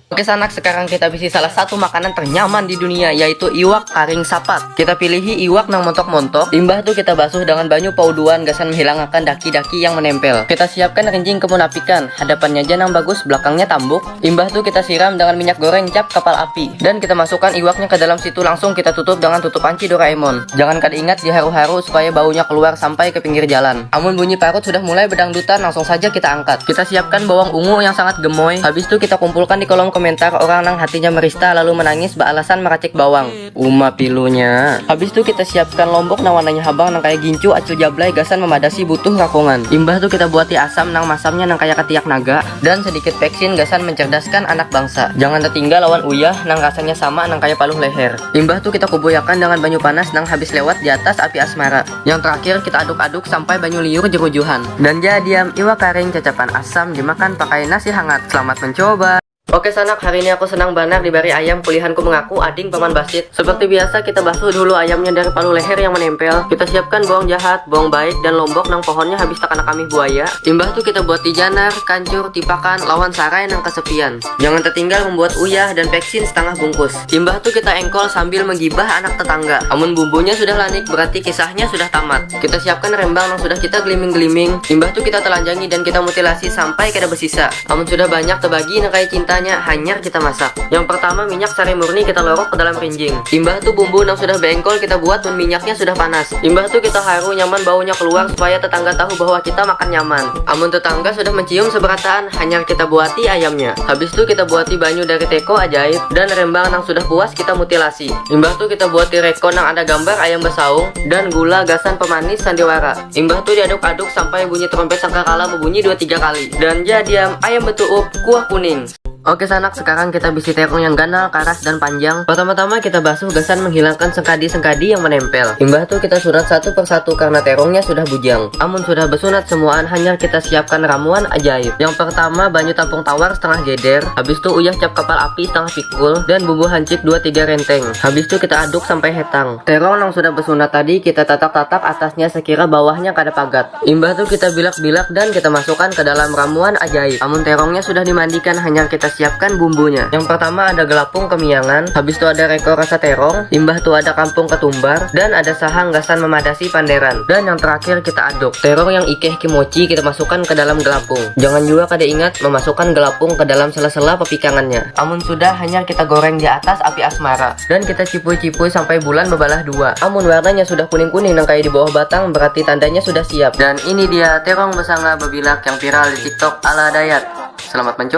Oke sanak, sekarang kita bisi salah satu makanan ternyaman di dunia, yaitu iwak karing sapat. Kita pilihi iwak nang montok-montok. Limbah tuh kita basuh dengan banyu pauduan gasan menghilangkan daki-daki yang menempel. Kita siapkan rinjing kemunapikan, hadapannya aja nang bagus, belakangnya tambuk. Limbah tuh kita siram dengan minyak goreng cap kapal api. Dan kita masukkan iwaknya ke dalam situ, langsung kita tutup dengan tutup panci Doraemon. Jangan kada ingat diharu-haru supaya baunya keluar sampai ke pinggir jalan. Amun bunyi parut sudah mulai bedangdutan, langsung saja kita angkat. Kita siapkan bawang ungu yang sangat gemoy. Habis itu kita kumpulkan di kolom komentar orang nang hatinya merista lalu menangis beralasan meracik bawang. Pilunya. Habis itu kita siapkan lombok nang warnanya habang nang kayak gincu acu jablay gasan memadasi butuh rakongan. Limbah tuh kita buati asam nang masamnya nang kayak ketiak naga dan sedikit peksin gasan mencerdaskan anak bangsa. Jangan tertinggal lawan uyah nang rasanya sama nang kayak paluh leher. Limbah tuh kita kuboyakan dengan banyu panas nang habis lewat di atas api asmara. Yang terakhir kita aduk-aduk sampai banyu liur jerujuhan. Dan jadi iwak karing cacapan asam dimakan pakai nasi hangat. Selamat mencoba. Oke sanak, hari ini aku senang banar dibari ayam pilihanku mengaku ading paman basit. Seperti biasa kita basuh dulu ayamnya dari palu leher yang menempel. Kita siapkan bawang jahat, bawang baik, dan lombok nang pohonnya habis takana kami buaya. Limbah tuh kita buat janar, kancur, tipakan, lawan sarai nang kesepian. Jangan tertinggal membuat uyah dan peksin setengah bungkus. Limbah tuh kita engkol sambil menggibah anak tetangga. Amun bumbunya sudah lanik berarti kisahnya sudah tamat. Kita siapkan rembang nang sudah kita geliming-geliming. Limbah tuh kita telanjangi dan kita mutilasi sampai kada bersisa. Amun sudah banyak terbagi nang kayak cinta hanyar kita masak. Yang pertama minyak sari murni kita lorok ke dalam rinjing. Limbah tuh bumbu yang sudah beengkol kita buat dan minyaknya sudah panas. Limbah tuh kita haru nyaman baunya keluar supaya tetangga tahu bahwa kita makan nyaman. Amun tetangga sudah mencium seberataan, hanyar kita buati ayamnya. Habis itu kita buati banyu dari teko ajaib dan rembang yang sudah puas kita mutilasi. Limbah tuh kita buati reko yang ada gambar ayam besaung dan gula gasan pemanis sandiwara. Limbah tuh diaduk-aduk sampai bunyi trompet sangkakala berbunyi 2-3 kali. Dan jadi ayam betuup kuah kuning. Oke sanak, sekarang kita bisi terong yang ganal, karas, dan panjang. Pertama-tama kita basuh gasan menghilangkan sengkadi-sengkadi yang menempel. Limbah tuh kita sunat satu persatu karena terongnya sudah bujang. Amun sudah bersunat semuaan, hanya kita siapkan ramuan ajaib. Yang pertama banyu tampung tawar setengah geder. Habis itu uyah cap kapal api setengah pikul dan bumbu hancit 2-3 renteng. Habis itu kita aduk sampai hetang. Terong yang sudah bersunat tadi kita tatak-tatak atasnya sekira bawahnya kada pagat. Limbah tuh kita bilak-bilak dan kita masukkan ke dalam ramuan ajaib. Amun terongnya sudah dimandikan, hanya kita siapkan bumbunya. Yang pertama ada gelapung kemiangan, habis itu ada reko rasa terong, limbah tuh ada kampung ketumbar, dan ada sahang gasan memadasi panderan. Dan yang terakhir kita aduk. Terong yang ikeh kimochi kita masukkan ke dalam gelapung. Jangan juga kada ingat memasukkan gelapung ke dalam sela-sela pepikangannya. Amun sudah, hanya kita goreng di atas api asmara. Dan kita cipui-cipui sampai bulan bebalah dua. Amun warnanya sudah kuning-kuning nang kayak di bawah batang, berarti tandanya sudah siap. Dan ini dia terong besanga bebilak yang viral di TikTok ala Dayat. Selamat mencoba.